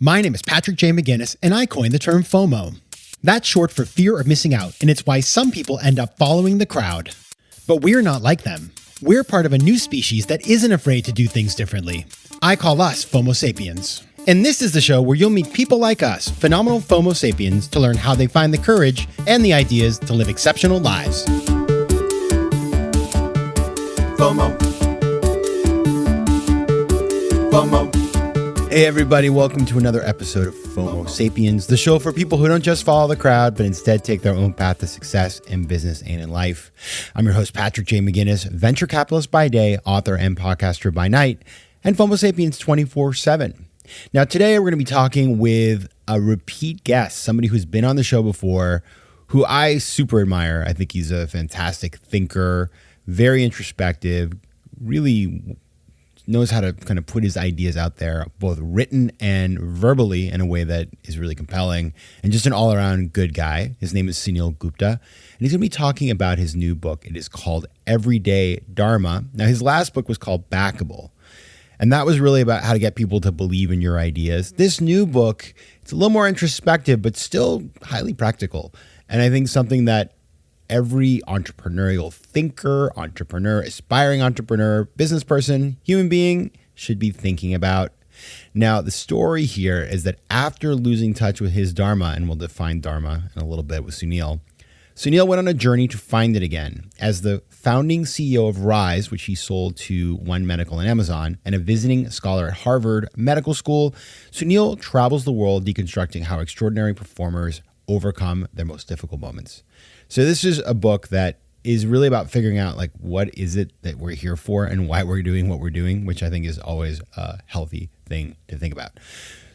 My name is Patrick J. McGinnis, and I coined the term FOMO. That's short for fear of missing out, and it's why some people end up following the crowd. But we're not like them. We're part of a new species that isn't afraid to do things differently. I call us FOMO Sapiens. And this is the show where you'll meet people like us, phenomenal FOMO Sapiens, to learn how they find the courage and the ideas to live exceptional lives. FOMO. FOMO. Hey everybody, welcome to another episode of FOMO Sapiens, the show for people who don't just follow the crowd, but instead take their own path to success in business and in life. I'm your host, Patrick J. McGinnis, venture capitalist by day, author and podcaster by night, and FOMO Sapiens 24/7. Now today we're going to be talking with a repeat guest, somebody who's been on the show before, who I super admire. I think he's a fantastic thinker, very introspective, really knows how to kind of put his ideas out there, both written and verbally, in a way that is really compelling, and just an all-around good guy. His name is Suneel Gupta, and he's going to be talking about his new book. It is called Everyday Dharma. Now, his last book was called Backable, and that was really about how to get people to believe in your ideas. This new book, it's a little more introspective, but still highly practical, and I think something that every entrepreneurial thinker, entrepreneur, aspiring entrepreneur, business person, human being should be thinking about. Now, the story here is that after losing touch with his Dharma, and we'll define Dharma in a little bit with Suneel, Suneel went on a journey to find it again. As the founding CEO of Rise, which he sold to One Medical and Amazon, and a visiting scholar at Harvard Medical School, Suneel travels the world deconstructing how extraordinary performers overcome their most difficult moments. So this is a book that is really about figuring out, like, what is it that we're here for and why we're doing what we're doing, which I think is always a healthy thing to think about.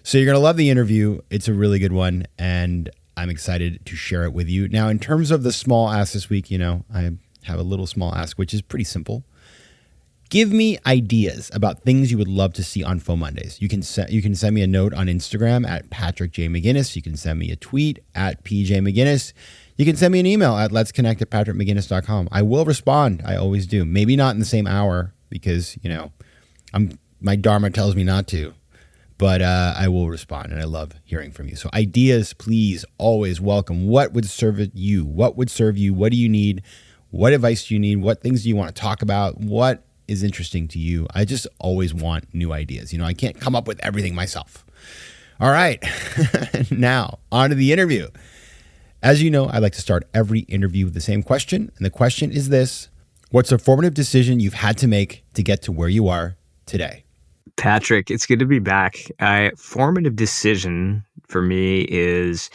So you're going to love the interview. It's a really good one, and I'm excited to share it with you. Now, in terms of the small ask this week, I have a little small ask, which is pretty simple. Give me ideas about things you would love to see on FOMO Mondays. You can send me a note on Instagram at Patrick J. McGinnis. You can send me a tweet at PJ McGinnis. You can send me an email at letsconnect@patrickmcginnis.com. I will respond. I always do. Maybe not in the same hour because, my Dharma tells me not to. But I will respond, and I love hearing from you. So ideas, please, always welcome. What would serve you? What would serve you? What do you need? What advice do you need? What things do you want to talk about? What is interesting to you? I just always want new ideas. I can't come up with everything myself. All right. Now, on to the interview. As you know, I like to start every interview with the same question. And the question is this: what's a formative decision you've had to make to get to where you are today? Patrick, it's good to be back. Formative decision for me is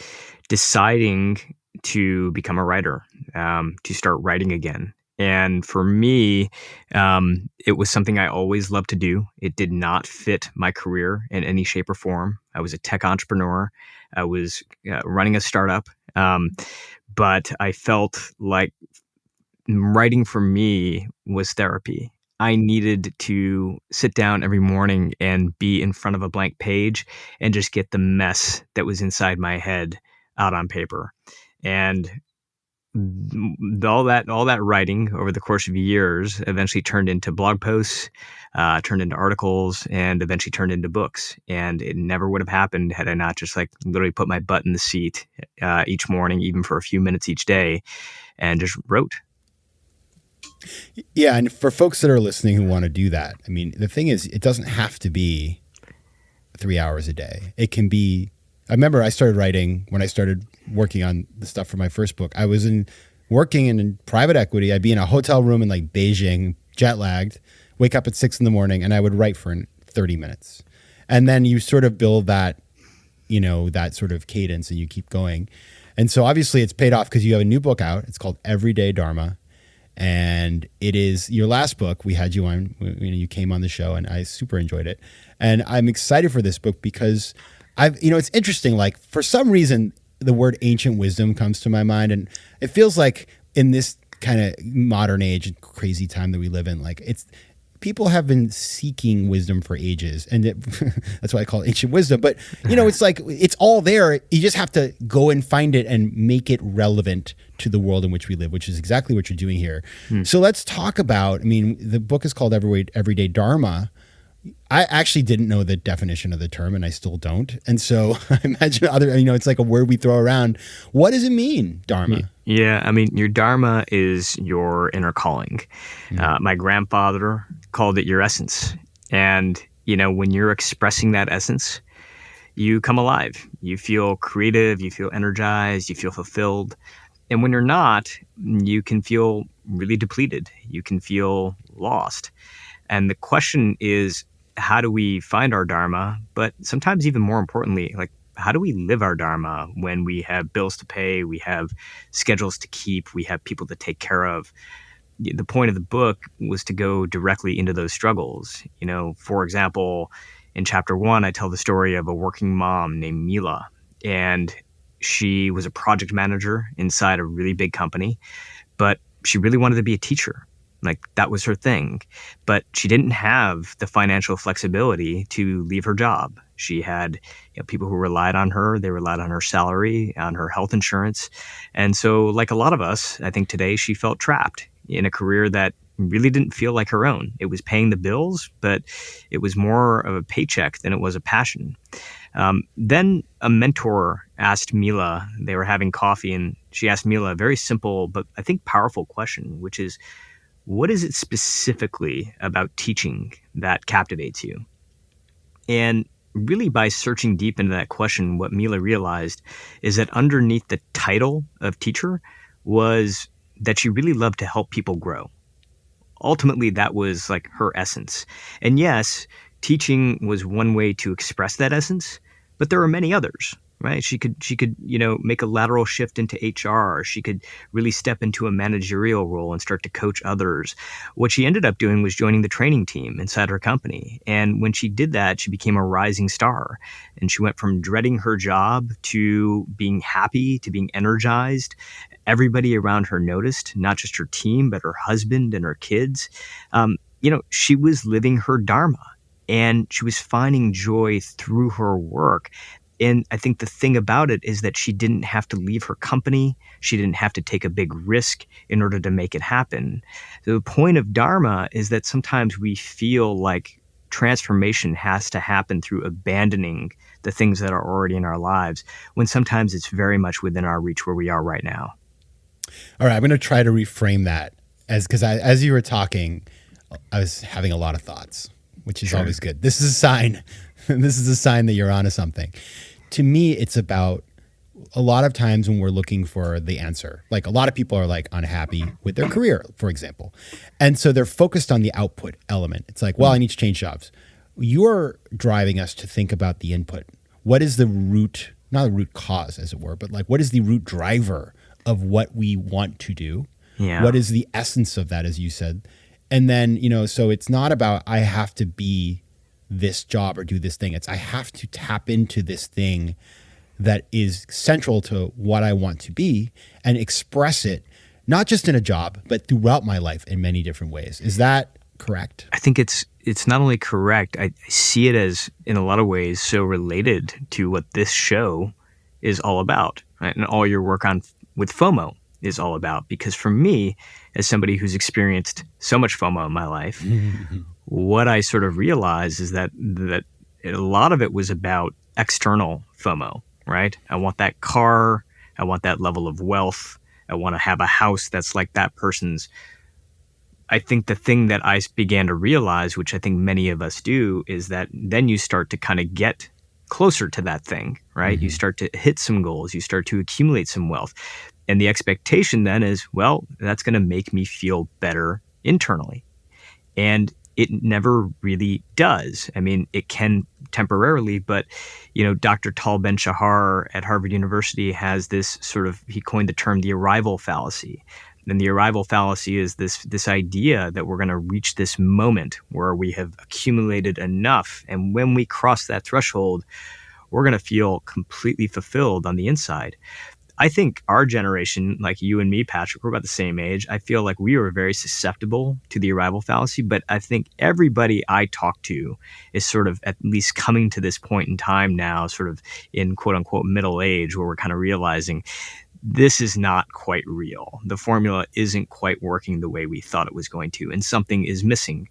deciding to become a writer, to start writing again. And for me, it was something I always loved to do. It did not fit my career in any shape or form. I was a tech entrepreneur. I was running a startup. But I felt like writing for me was therapy. I needed to sit down every morning and be in front of a blank page and just get the mess that was inside my head out on paper. And all that writing over the course of years eventually turned into blog posts, turned into articles, and eventually turned into books. And it never would have happened had I not just literally put my butt in the seat each morning, even for a few minutes each day, and just wrote. Yeah, and for folks that are listening who want to do that, the thing is, it doesn't have to be 3 hours a day. It can be. I remember I started writing when I started working on the stuff for my first book. I was working in private equity. I'd be in a hotel room in Beijing, jet lagged, wake up at 6 a.m, and I would write for 30 minutes. And then you sort of build that, that sort of cadence, and you keep going. And so obviously it's paid off because you have a new book out. It's called Everyday Dharma. And it is your last book. We had you on, you came on the show, and I super enjoyed it. And I'm excited for this book because it's interesting. For some reason, the word ancient wisdom comes to my mind, and it feels like in this kind of modern age and crazy time that we live in, people have been seeking wisdom for ages, and that's why I call it ancient wisdom. But it's it's all there. You just have to go and find it and make it relevant to the world in which we live, which is exactly what you're doing here. So let's talk about. The book is called Everyday Dharma. I actually didn't know the definition of the term, and I still don't. And so I imagine it's like a word we throw around. What does it mean, Dharma? Yeah, I mean, your Dharma is your inner calling. My grandfather called it your essence. And, when you're expressing that essence, you come alive. You feel creative, you feel energized, you feel fulfilled. And when you're not, you can feel really depleted. You can feel lost. And the question is, how do we find our Dharma? But sometimes even more importantly, like, how do we live our Dharma when we have bills to pay, we have schedules to keep, we have people to take care of? The point of the book was to go directly into those struggles. For example, in chapter 1, I tell the story of a working mom named Mila, and she was a project manager inside a really big company, but she really wanted to be a teacher. Like, that was her thing. But she didn't have the financial flexibility to leave her job. She had people who relied on her. They relied on her salary, on her health insurance. And so, like a lot of us, I think today she felt trapped in a career that really didn't feel like her own. It was paying the bills, but it was more of a paycheck than it was a passion. Then a mentor asked Mila, they were having coffee, and she asked Mila a very simple but I think powerful question, which is, what is it specifically about teaching that captivates you? And really, by searching deep into that question, what Mila realized is that underneath the title of teacher was that she really loved to help people grow. Ultimately, that was like her essence. And yes, teaching was one way to express that essence, but there are many others. Right? She could, make a lateral shift into HR. She could really step into a managerial role and start to coach others. What she ended up doing was joining the training team inside her company. And when she did that, she became a rising star. And she went from dreading her job to being happy, to being energized. Everybody around her noticed, not just her team, but her husband and her kids. She was living her Dharma, and she was finding joy through her work. And I think the thing about it is that she didn't have to leave her company. She didn't have to take a big risk in order to make it happen. So the point of Dharma is that sometimes we feel like transformation has to happen through abandoning the things that are already in our lives, when sometimes it's very much within our reach where we are right now. All right, I'm going to try to reframe that as you were talking, I was having a lot of thoughts, which is always good. This is a sign. This is a sign that you're onto something. To me, it's about a lot of times when we're looking for the answer. Like, a lot of people are like unhappy with their career, for example. And so they're focused on the output element. It's like, well, I need to change jobs. You're driving us to think about the input. What is the root, not the root cause, as it were, but like, what is the root driver of what we want to do? Yeah. What is the essence of that, as you said? And then, so it's not about I have to be this job or do this thing. It's I have to tap into this thing that is central to what I want to be and express it, not just in a job, but throughout my life in many different ways. Is that correct? I think it's not only correct, I see it as, in a lot of ways, so related to what this show is all about, right? And all your work on with FOMO is all about. Because for me, as somebody who's experienced so much FOMO in my life, what I sort of realized is that a lot of it was about external FOMO, right? I want that car. I want that level of wealth. I want to have a house that's like that person's. I think the thing that I began to realize, which I think many of us do, is that then you start to kind of get closer to that thing, right? You start to hit some goals. You start to accumulate some wealth. And the expectation then is, well, that's going to make me feel better internally. And it never really does. I mean, it can temporarily, but, Dr. Tal Ben-Shahar at Harvard University has this he coined the term the arrival fallacy. And the arrival fallacy is this idea that we're going to reach this moment where we have accumulated enough. And when we cross that threshold, we're going to feel completely fulfilled on the inside. I think our generation, like you and me, Patrick, we're about the same age. I feel like we were very susceptible to the arrival fallacy, but I think everybody I talk to is sort of at least coming to this point in time now, sort of in quote unquote middle age, where we're kind of realizing this is not quite real. The formula isn't quite working the way we thought it was going to, and something is missing.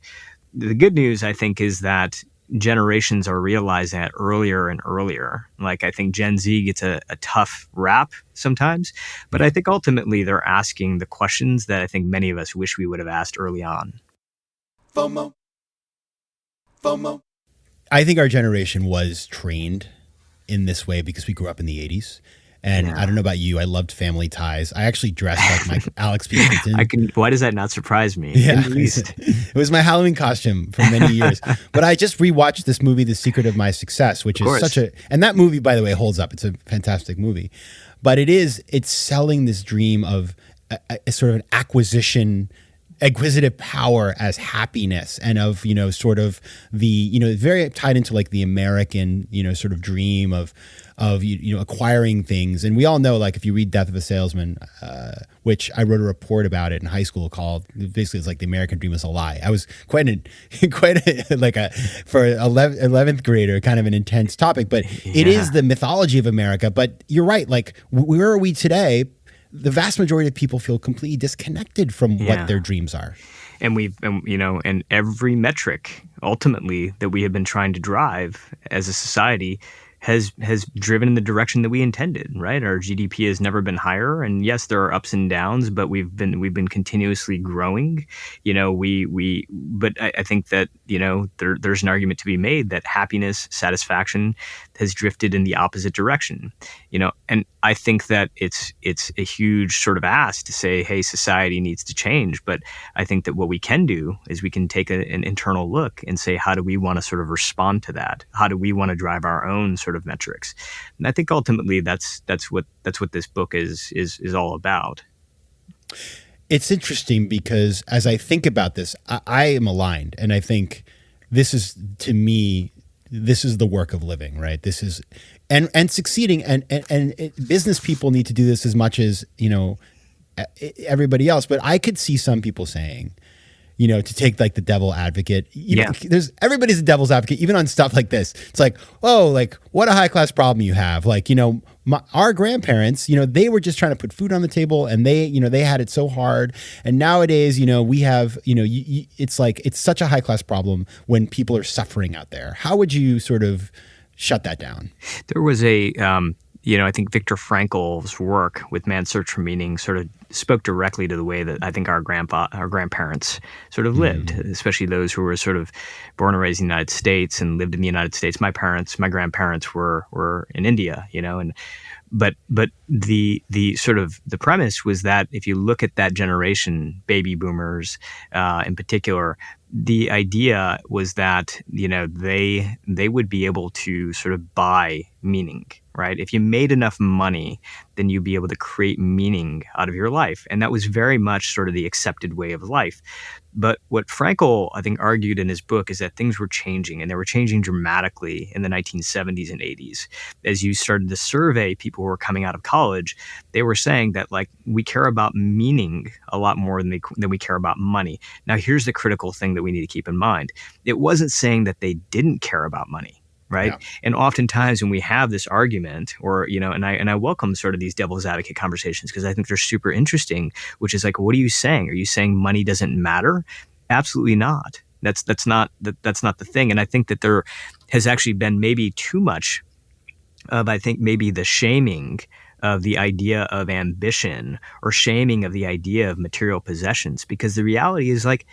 The good news, I think, is that generations are realizing that earlier and earlier. Like, I think Gen Z gets a tough rap sometimes, but I think ultimately they're asking the questions that I think many of us wish we would have asked early on. FOMO. I think our generation was trained in this way because we grew up in the 80s. And I don't know about you, I loved Family Ties. I actually dressed like Alex P. Hinton. Why does that not surprise me? Yeah, in the least. It was my Halloween costume for many years. But I just rewatched this movie, The Secret of My Success, which is and that movie, by the way, holds up. It's a fantastic movie. But it's selling this dream of a sort of an acquisitive power as happiness, and of, sort of the, very tied into like the American, sort of dream of acquiring things. And we all know, like, if you read Death of a Salesman, which I wrote a report about it in high school, called, basically it's like the American dream is a lie. I was for 11th grader, kind of an intense topic, but it is the mythology of America. But you're right. Like, where are we today? The vast majority of people feel completely disconnected from what their dreams are. And and every metric ultimately that we have been trying to drive as a society has driven in the direction that we intended, right? Our GDP has never been higher, and yes, there are ups and downs, but we've been continuously growing. But I think that there's an argument to be made that happiness, satisfaction has drifted in the opposite direction. And I think that it's a huge sort of ask to say, hey, society needs to change. But I think that what we can do is we can take an internal look and say, how do we want to sort of respond to that? How do we want to drive our own sort of metrics? And I think ultimately that's what this book is all about. It's interesting because as I think about this, I am aligned, and I think this is, to me, this is the work of living, right? This is and succeeding, and business people need to do this as much as everybody else. But I could see some people saying, to take like the devil advocate. Everybody's a devil's advocate, even on stuff like this. It's like, oh, like, what a high class problem you have. Like, our grandparents, they were just trying to put food on the table, and they had it so hard. And nowadays, we have, it's like, it's such a high class problem when people are suffering out there. How would you sort of shut that down? There was I think Viktor Frankl's work with Man's Search for Meaning sort of spoke directly to the way that I think our grandparents sort of lived, especially those who were sort of born and raised in the United States and lived in the United States. My grandparents were in India, but the sort of the premise was that if you look at that generation, baby boomers in particular, the idea was that they would be able to sort of buy meaning, right? If you made enough money, then you'd be able to create meaning out of your life. And that was very much sort of the accepted way of life. But what Frankl, I think, argued in his book is that things were changing, and they were changing dramatically in the 1970s and 80s. As you started to survey people who were coming out of college, they were saying that, like, we care about meaning a lot more than we care about money. Now, here's the critical thing that we need to keep in mind. It wasn't saying that they didn't care about money. Right. Yeah. And oftentimes when we have this argument, or, and I welcome sort of these devil's advocate conversations because I think they're super interesting, which is like, what are you saying? Are you saying money doesn't matter? Absolutely not. That's not the thing. And I think that there has actually been maybe too much of, I think, maybe the shaming of the idea of ambition, or shaming of the idea of material possessions, because the reality is, like,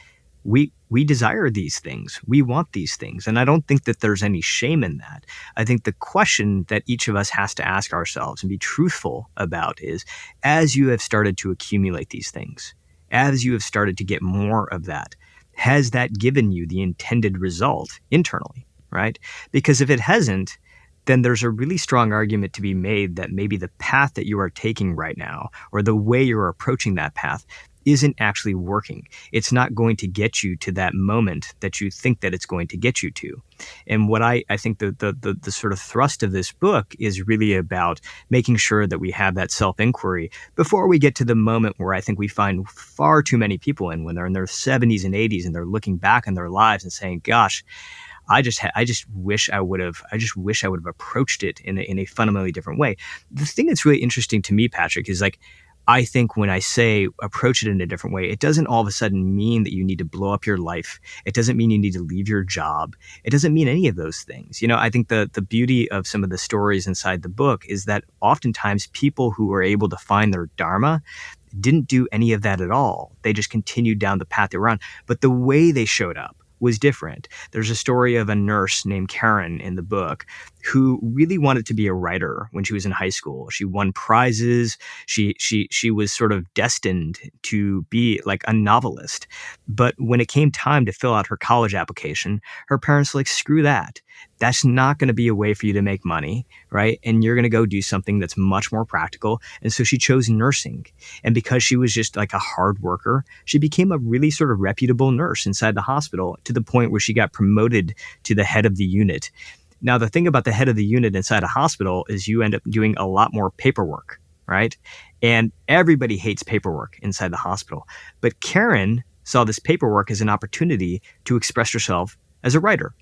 we desire these things. We want these things. And I don't think that there's any shame in that. I think the question that each of us has to ask ourselves and be truthful about is, as you have started to accumulate these things, as you have started to get more of that, has that given you the intended result internally, right? Because if it hasn't, then there's a really strong argument to be made that maybe the path that you are taking right now, or the way you're approaching that path, isn't actually working. It's not going to get you to that moment that you think that it's going to get you to. And what I think the sort of thrust of this book is really about making sure that we have that self-inquiry before we get to the moment where I think we find far too many people in, when they're in their 70s and 80s and they're looking back on their lives and saying, gosh, I just wish I would have approached it in a fundamentally different way. The thing that's really interesting to me, Patrick, is, like, I think when I say approach it in a different way, it doesn't all of a sudden mean that you need to blow up your life. It doesn't mean you need to leave your job. It doesn't mean any of those things. I think the beauty of some of the stories inside the book is that oftentimes people who were able to find their Dharma didn't do any of that at all. They just continued down the path they were on. But the way they showed up was different. There's a story of a nurse named Karen in the book who really wanted to be a writer when she was in high school. She won prizes. She was sort of destined to be like a novelist. But when it came time to fill out her college application, her parents were like, screw that. That's not going to be a way for you to make money, right? And you're going to go do something that's much more practical. And so she chose nursing. And because she was just like a hard worker, she became a really sort of reputable nurse inside the hospital to the point where she got promoted to the head of the unit. Now, the thing about the head of the unit inside a hospital is you end up doing a lot more paperwork, right? And everybody hates paperwork inside the hospital. But Karen saw this paperwork as an opportunity to express herself as a writer.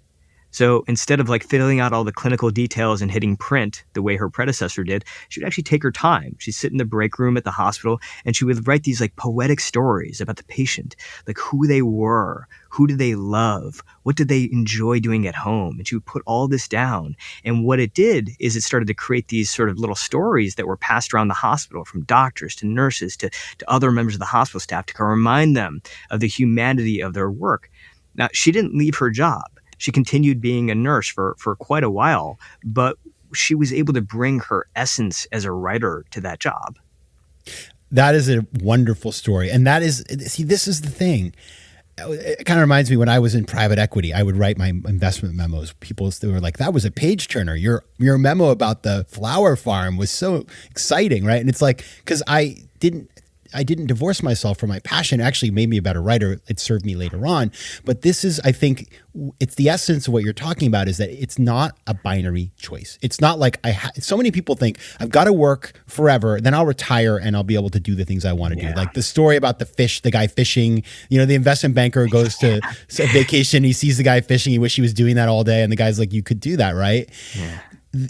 So instead of like filling out all the clinical details and hitting print the way her predecessor did, she would actually take her time. She'd sit in the break room at the hospital and she would write these like poetic stories about the patient, like who they were, who did they love, what did they enjoy doing at home. And she would put all this down. And what it did is it started to create these sort of little stories that were passed around the hospital from doctors to nurses to other members of the hospital staff to remind them of the humanity of their work. Now, she didn't leave her job. She continued being a nurse for quite a while, but she was able to bring her essence as a writer to that job. That is a wonderful story. And that is, see, this is the thing. It kind of reminds me when I was in private equity, I would write my investment memos. People were like, that was a page turner. Your memo about the flower farm was so exciting, right? And it's like, because I didn't divorce myself from my passion. It actually made me a better writer. It served me later on. But this is, I think, it's the essence of what you're talking about is that it's not a binary choice. It's not like so many people think I've got to work forever, then I'll retire and I'll be able to do the things I want to do. Like the story about the guy fishing, the investment banker goes to a vacation, he sees the guy fishing, he wishes he was doing that all day. And the guy's like, you could do that, right? Yeah.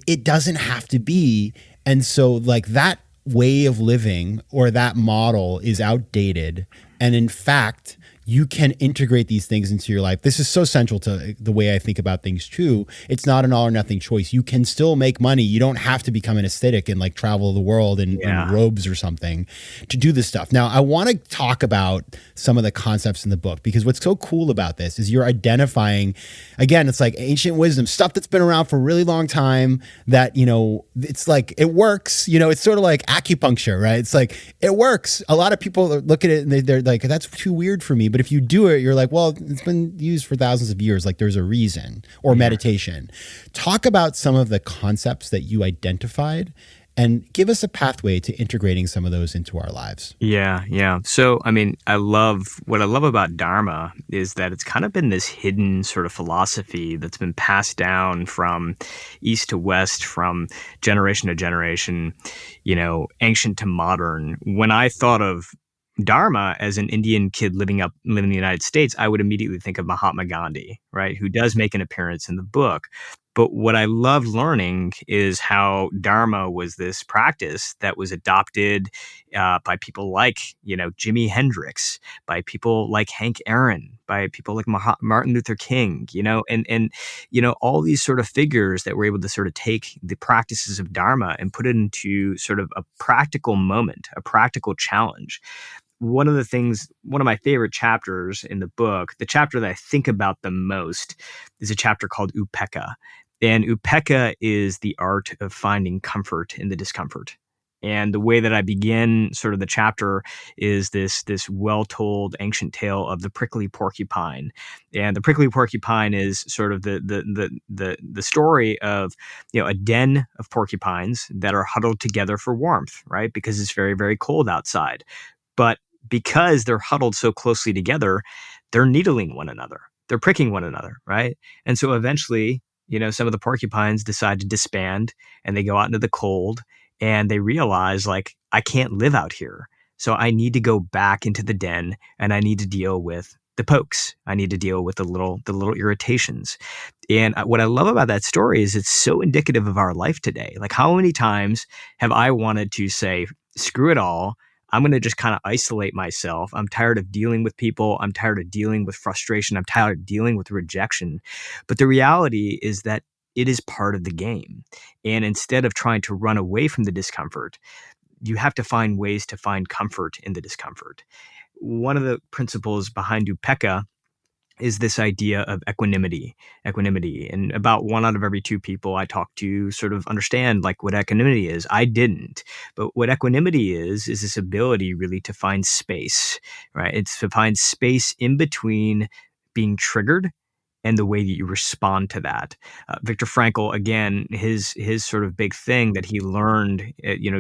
It doesn't have to be. And so like that way of living or that model is outdated. And in fact, you can integrate these things into your life. This is so central to the way I think about things too. It's not an all or nothing choice. You can still make money. You don't have to become an ascetic and like travel the world in robes or something to do this stuff. Now, I want to talk about some of the concepts in the book because what's so cool about this is you're identifying, again, it's like ancient wisdom, stuff that's been around for a really long time that, it's like, it works. It's sort of like acupuncture, right? It's like, it works. A lot of people look at it and they're like, that's too weird for me. But if you do it, you're like, well, it's been used for thousands of years. Like there's a reason. Or meditation. Talk about some of the concepts that you identified and give us a pathway to integrating some of those into our lives. Yeah. So, I mean, what I love about Dharma is that it's kind of been this hidden sort of philosophy that's been passed down from east to west, from generation to generation, ancient to modern. When I thought of Dharma as an Indian kid living in the United States, I would immediately think of Mahatma Gandhi, right? Who does make an appearance in the book. But what I loved learning is how Dharma was this practice that was adopted by people like, Jimi Hendrix, by people like Hank Aaron, by people like Martin Luther King, and all these sort of figures that were able to sort of take the practices of Dharma and put it into sort of a practical moment, a practical challenge. One of my favorite chapters in the book, the chapter that I think about the most, is a chapter called Opeka. And Opeka is the art of finding comfort in the discomfort. And the way that I begin sort of the chapter is this well-told ancient tale of the prickly porcupine. And the prickly porcupine is sort of the story of, a den of porcupines that are huddled together for warmth, right? Because it's very, very cold outside. But because they're huddled so closely together, they're needling one another. They're pricking one another, right? And so eventually, some of the porcupines decide to disband and they go out into the cold and they realize like, I can't live out here. So I need to go back into the den and I need to deal with the pokes. I need to deal with the little irritations. And what I love about that story is it's so indicative of our life today. Like how many times have I wanted to say, screw it all. I'm going to just kind of isolate myself. I'm tired of dealing with people. I'm tired of dealing with frustration. I'm tired of dealing with rejection. But the reality is that it is part of the game. And instead of trying to run away from the discomfort, you have to find ways to find comfort in the discomfort. One of the principles behind Opeka is this idea of equanimity. And about 1 out of every 2 people I talk to sort of understand like what equanimity is. I didn't. But what equanimity is this ability really to find space, right? It's to find space in between being triggered and the way that you respond to that. Viktor Frankl, again, his sort of big thing that he learned,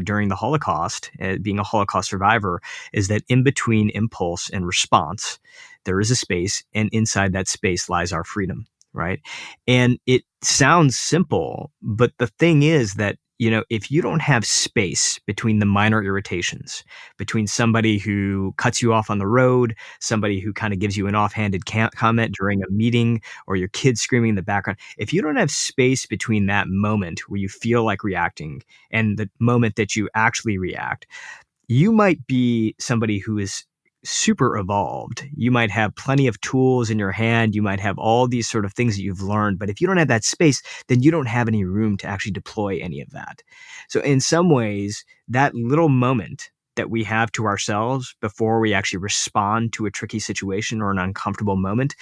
during the Holocaust, being a Holocaust survivor, is that in between impulse and response, there is a space, and inside that space lies our freedom, right? And it sounds simple, but the thing is that if you don't have space between the minor irritations, between somebody who cuts you off on the road, somebody who kind of gives you an offhanded comment during a meeting, or your kids screaming in the background, if you don't have space between that moment where you feel like reacting and the moment that you actually react, you might be somebody who is super evolved. You might have plenty of tools in your hand. You might have all these sort of things that you've learned. But if you don't have that space, then you don't have any room to actually deploy any of that. So in some ways, that little moment that we have to ourselves before we actually respond to a tricky situation or an uncomfortable moment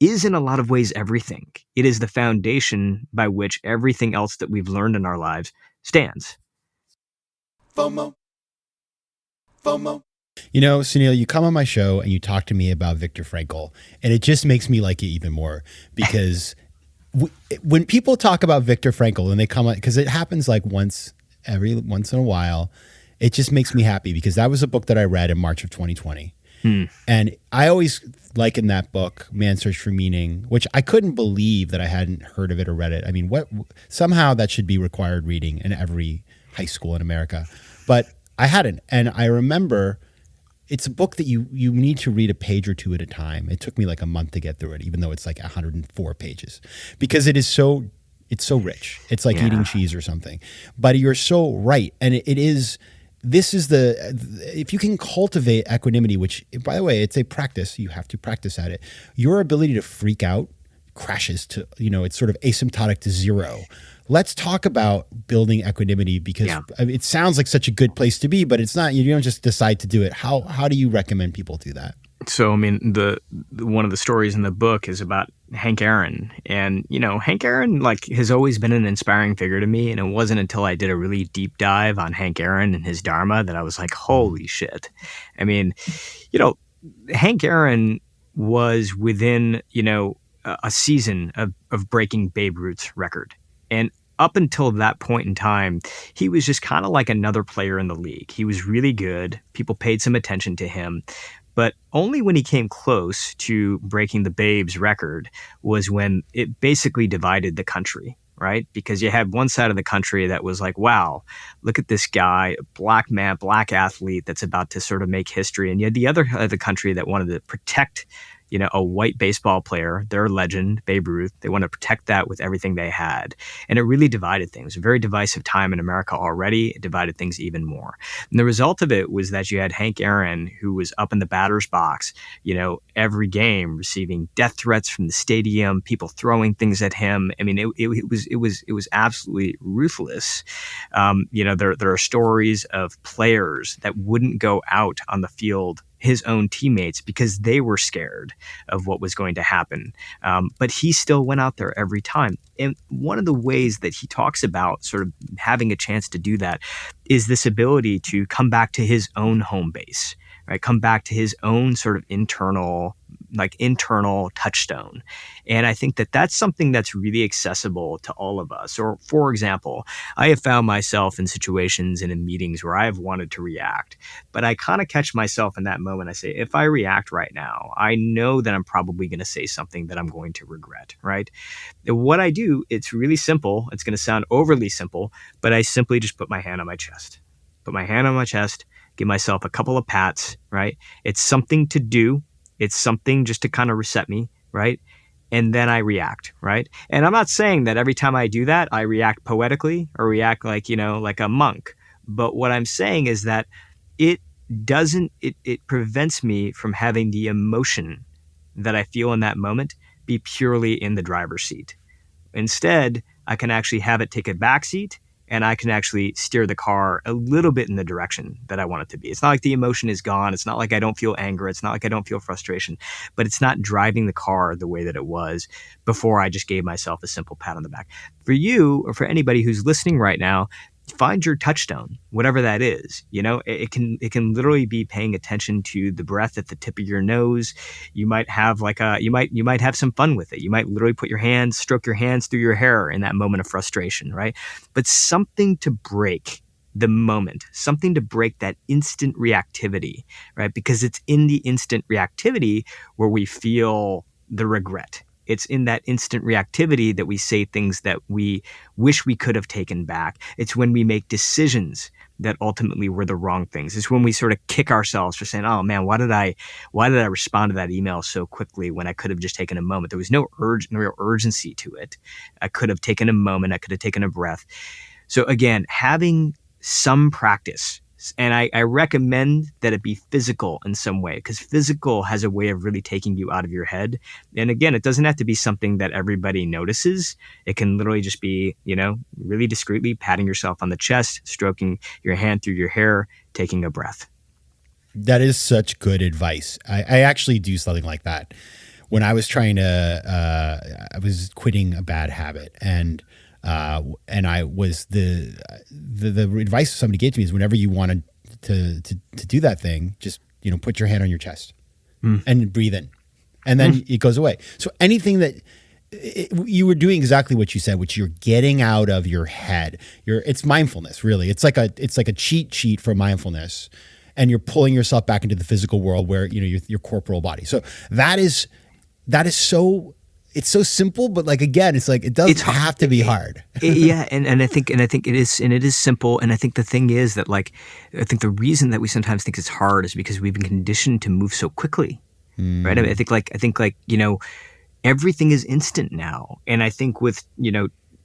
is in a lot of ways everything. It is the foundation by which everything else that we've learned in our lives stands. FOMO. Suneel, you come on my show and you talk to me about Viktor Frankl, and it just makes me like it even more because when people talk about Viktor Frankl and they come on, because it happens like once in a while, it just makes me happy because that was a book that I read in March of 2020. And I always liken that book, Man's Search for Meaning, which I couldn't believe that I hadn't heard of it or read it. I mean, somehow that should be required reading in every high school in America, but I hadn't. And I remember it's a book that you need to read a page or two at a time. It took me like a month to get through it, even though it's like 104 pages, because it's so rich. It's like eating cheese or something. But you're so right, and if you can cultivate equanimity, which by the way, it's a practice. You have to practice at it. Your ability to freak out crashes to it's sort of asymptotic to zero. Let's talk about building equanimity because it sounds like such a good place to be, but it's not. You don't just decide to do it. How do you recommend people do that? So, I mean, the one of the stories in the book is about Hank Aaron. And, Hank Aaron, has always been an inspiring figure to me. And it wasn't until I did a really deep dive on Hank Aaron and his Dharma that I was like, holy shit. I mean, Hank Aaron was within, a season of breaking Babe Ruth's record. And up until that point in time, he was just kind of like another player in the league. He was really good. People paid some attention to him. But only when he came close to breaking the Babe's record was when it basically divided the country, right? Because you had one side of the country that was like, wow, look at this guy, a black man, black athlete that's about to sort of make history. And you had the other side of the country that wanted to protect a white baseball player, their legend, Babe Ruth. They want to protect that with everything they had. And it really divided things. A very divisive time in America already. It divided things even more. And the result of it was that you had Hank Aaron, who was up in the batter's box, every game receiving death threats from the stadium, people throwing things at him. I mean, it was absolutely ruthless. There are stories of players that wouldn't go out on the field, his own teammates, because they were scared of what was going to happen. But he still went out there every time. And one of the ways that he talks about sort of having a chance to do that is this ability to come back to his own home base, right? Come back to his own sort of internal touchstone. And I think that that's something that's really accessible to all of us. Or, for example, I have found myself in situations and in meetings where I have wanted to react, but I kind of catch myself in that moment. I say, if I react right now, I know that I'm probably going to say something that I'm going to regret, right? What I do, it's really simple. It's going to sound overly simple, but I simply just put my hand on my chest. Give myself a couple of pats, right? It's something to do. It's something just to kind of reset me, right? And then I react, right? And I'm not saying that every time I do that, I react poetically or react like a monk. But what I'm saying is that it it prevents me from having the emotion that I feel in that moment be purely in the driver's seat. Instead, I can actually have it take a back seat, and I can actually steer the car a little bit in the direction that I want it to be. It's not like the emotion is gone. It's not like I don't feel anger. It's not like I don't feel frustration, but it's not driving the car the way that it was before I just gave myself a simple pat on the back. For you, or for anybody who's listening right now, find your touchstone, whatever that is. It can literally be paying attention to the breath at the tip of your nose. You might have you might have some fun with it. You might literally stroke your hands through your hair in that moment of frustration, right? But something to break the moment, something to break that instant reactivity, right? Because it's in the instant reactivity where we feel the regret. It's in that instant reactivity that we say things that we wish we could have taken back. It's when we make decisions that ultimately were the wrong things. It's when we sort of kick ourselves for saying, "Oh man, why did I respond to that email so quickly when I could have just taken a moment?" There was no real urgency to it. I could have taken a moment. I could have taken a breath. So again, having some practice. And I recommend that it be physical in some way, because physical has a way of really taking you out of your head. And again, it doesn't have to be something that everybody notices. It can literally just be, really discreetly patting yourself on the chest, stroking your hand through your hair, taking a breath. That is such good advice. I actually do something like that. When I was I was quitting a bad habit, and I was the advice somebody gave to me is whenever you wanted to do that thing, just put your hand on your chest and breathe in, and then it goes away. So anything that you were doing exactly what you said, which you're getting out of your head. It's mindfulness, really. It's like a cheat sheet for mindfulness, and you're pulling yourself back into the physical world where your corporal body. So that is so. It's so simple, but again, it's like it doesn't have to be hard. Yeah, and I think it is simple. And I think the thing is that I think the reason that we sometimes think it's hard is because we've been conditioned to move so quickly, right? I think everything is instant now, and I think with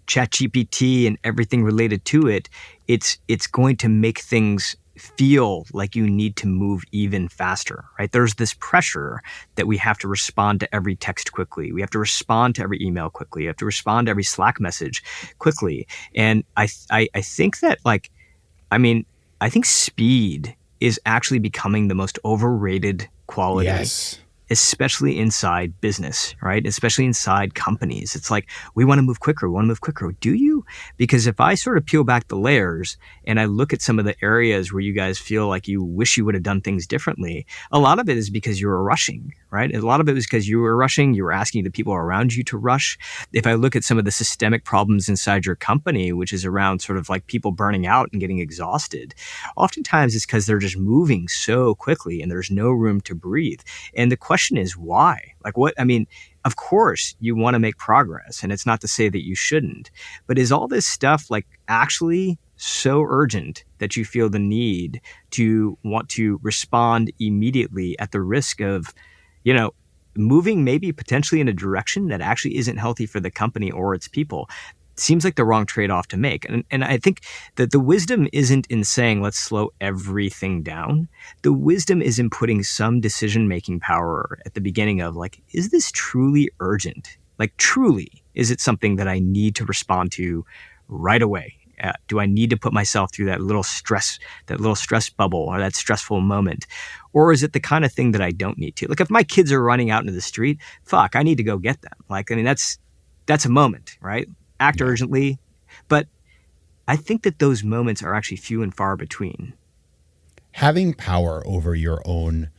ChatGPT and everything related to it, it's going to make things feel like you need to move even faster, right? There's this pressure that we have to respond to every text quickly. We have to respond to every email quickly. You have to respond to every Slack message quickly. And I think that I think speed is actually becoming the most overrated quality. Yes. Especially inside business, right? Especially inside companies. It's like, we want to move quicker. We want to move quicker. Do you? Because if I sort of peel back the layers and I look at some of the areas where you guys feel like you wish you would have done things differently, a lot of it is because you were rushing, right? A lot of it was because you were rushing. You were asking the people around you to rush. If I look at some of the systemic problems inside your company, which is around sort of like people burning out and getting exhausted, oftentimes it's because they're just moving so quickly and there's no room to breathe. And the question is why? Of course you want to make progress, and it's not to say that you shouldn't, but is all this stuff actually so urgent that you feel the need to want to respond immediately at the risk of, moving maybe potentially in a direction that actually isn't healthy for the company or its people? Seems like the wrong trade-off to make. And I think that the wisdom isn't in saying, let's slow everything down. The wisdom is in putting some decision-making power at the beginning of is this truly urgent? Truly, is it something that I need to respond to right away? Do I need to put myself through that little stress bubble or that stressful moment? Or is it the kind of thing that I don't need to? If my kids are running out into the street, I need to go get them. That's a moment, right? Act urgently. But I think that those moments are actually few and far between. Having power over your own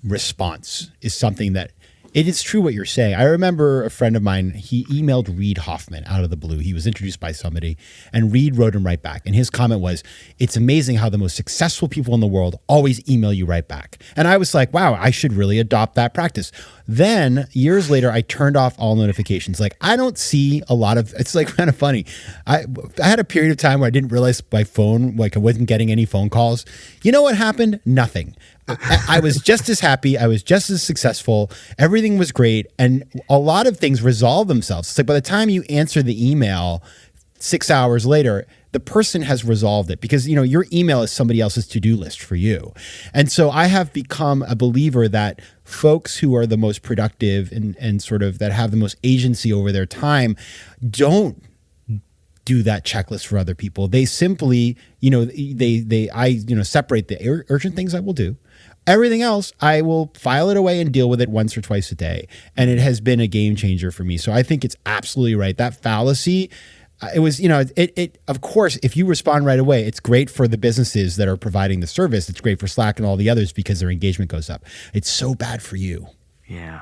response is something that it is true what you're saying. I remember a friend of mine, he emailed Reid Hoffman out of the blue. He was introduced by somebody, and Reid wrote him right back. And his comment was, it's amazing how the most successful people in the world always email you right back. And I was like, wow, I should really adopt that practice. Then years later, I turned off all notifications. I don't see a lot of, it's kind of funny. I had a period of time where I didn't realize my phone, I wasn't getting any phone calls. You know what happened? Nothing. I was just as happy. I was just as successful. Everything was great. And a lot of things resolve themselves. It's by the time you answer the email, 6 hours later, the person has resolved it because, your email is somebody else's to-do list for you. And so I have become a believer that folks who are the most productive and sort of that have the most agency over their time don't do that checklist for other people. They simply, I separate the urgent things I will do. Everything else, I will file it away and deal with it once or twice a day. And it has been a game changer for me. So I think it's absolutely right. That fallacy, it was, of course, if you respond right away, it's great for the businesses that are providing the service. It's great for Slack and all the others because their engagement goes up. It's so bad for you. Yeah.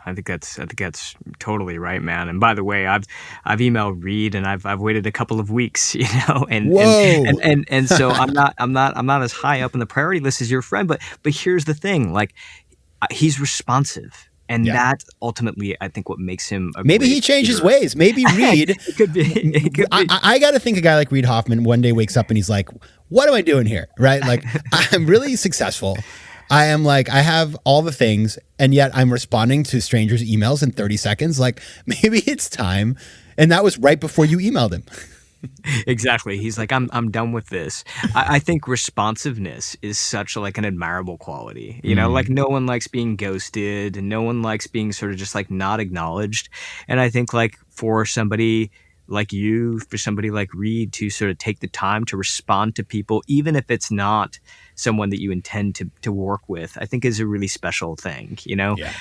I think that's totally right, man. And by the way, I've emailed Reed and I've waited a couple of weeks, and so I'm not as high up in the priority list as your friend, but here's the thing, like he's responsive. And that ultimately, I think, what makes him maybe he changed his ways. Maybe Reed. It could be. I got to think a guy like Reed Hoffman one day wakes up and he's like, "What am I doing here?" Right? Like, I'm really successful. I am like, I have all the things, and yet I'm responding to strangers' emails in 30 seconds. Like, maybe it's time. And that was right before you emailed him. Exactly. He's like, I'm done with this. I think responsiveness is such like an admirable quality. Like no one likes being ghosted and no one likes being sort of just like not acknowledged. And I think like for somebody like you, for somebody like Reed to sort of take the time to respond to people, even if it's not someone that you intend to work with, I think is a really special thing, Yeah.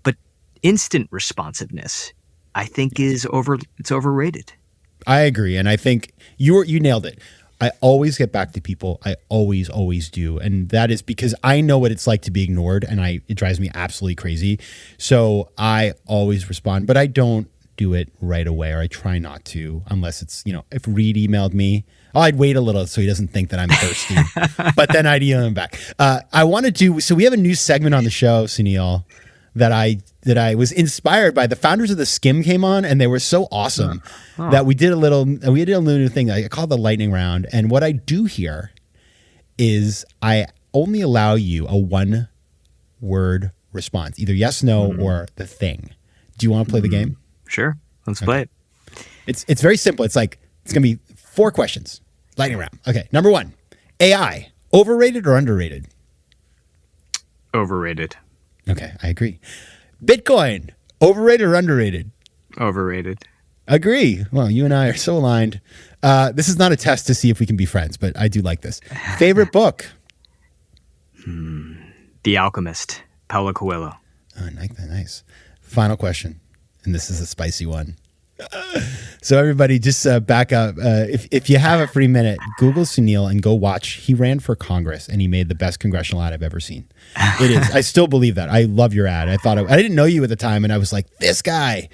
But instant responsiveness, I think it's overrated. I agree. And I think you nailed it. I always get back to people. I always do. And that is because I know what it's like to be ignored and it drives me absolutely crazy. So I always respond, but I don't do it right away, or I try not to, unless it's, if Reed emailed me, I'd wait a little so he doesn't think that I'm thirsty, but then I'd email him back. So we have a new segment on the show, Suneel, that I was inspired by. The founders of the Skim came on and they were so awesome that we did a little new thing. I call it the lightning round. And what I do here is I only allow you a 1-word response, either yes, no, or the thing. Do you want to play the game? Sure. Let's play it. It's very simple. It's going to be 4 questions. Lightning round. Okay. Number 1, AI, overrated or underrated? Overrated. Okay, I agree. Bitcoin, overrated or underrated? Overrated. Agree. Well, you and I are so aligned. This is not a test to see if we can be friends, but I do like this. Favorite book? The Alchemist, Paulo Coelho. Oh, nice. Final question, and this is a spicy one. So everybody just back up. If you have a free minute, Google Suneel and go watch. He ran for Congress and he made the best congressional ad I've ever seen. It is. I still believe that. I love your ad. I didn't know you at the time and I was like, this guy.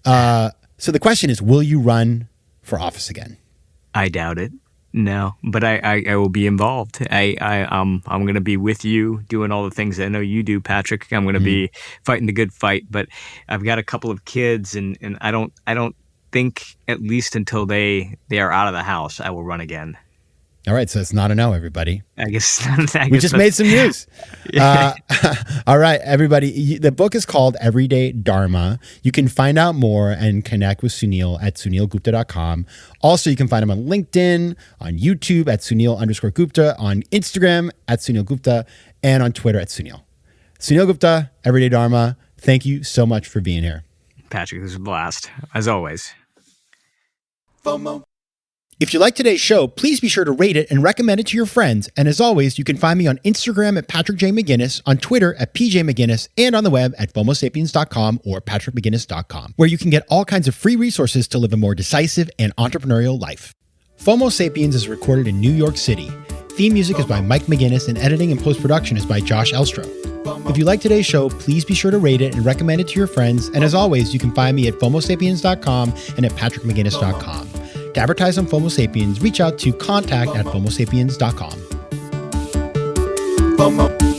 So the question is, will you run for office again? I doubt it. No, but I will be involved. I'm going to be with you doing all the things that I know you do, Patrick. I'm going to be fighting the good fight, but I've got a couple of kids and I don't think, at least until they are out of the house, I will run again. All right. So it's not a no, everybody. I guess we just made some news. All right, everybody. The book is called Everyday Dharma. You can find out more and connect with Suneel at suneelgupta.com. Also, you can find him on LinkedIn, on YouTube at Suneel_Gupta, on Instagram at Suneel Gupta, and on Twitter at Suneel. Suneel Gupta, Everyday Dharma. Thank you so much for being here. Patrick, this was a blast, as always. FOMO. If you like today's show, please be sure to rate it and recommend it to your friends. And as always, you can find me on Instagram at Patrick J. McGinnis, on Twitter at PJ McGinnis, and on the web at FOMOSapiens.com or PatrickMcGinnis.com, where you can get all kinds of free resources to live a more decisive and entrepreneurial life. FOMO Sapiens is recorded in New York City. Theme music is by Mike McGinnis, and editing and post-production is by Josh Elstro. If you like today's show, please be sure to rate it and recommend it to your friends. And as always, you can find me at FOMOSapiens.com and at PatrickMcGinnis.com. To advertise on FOMO Sapiens, reach out to contact@FOMOSapiens.com. FOMO.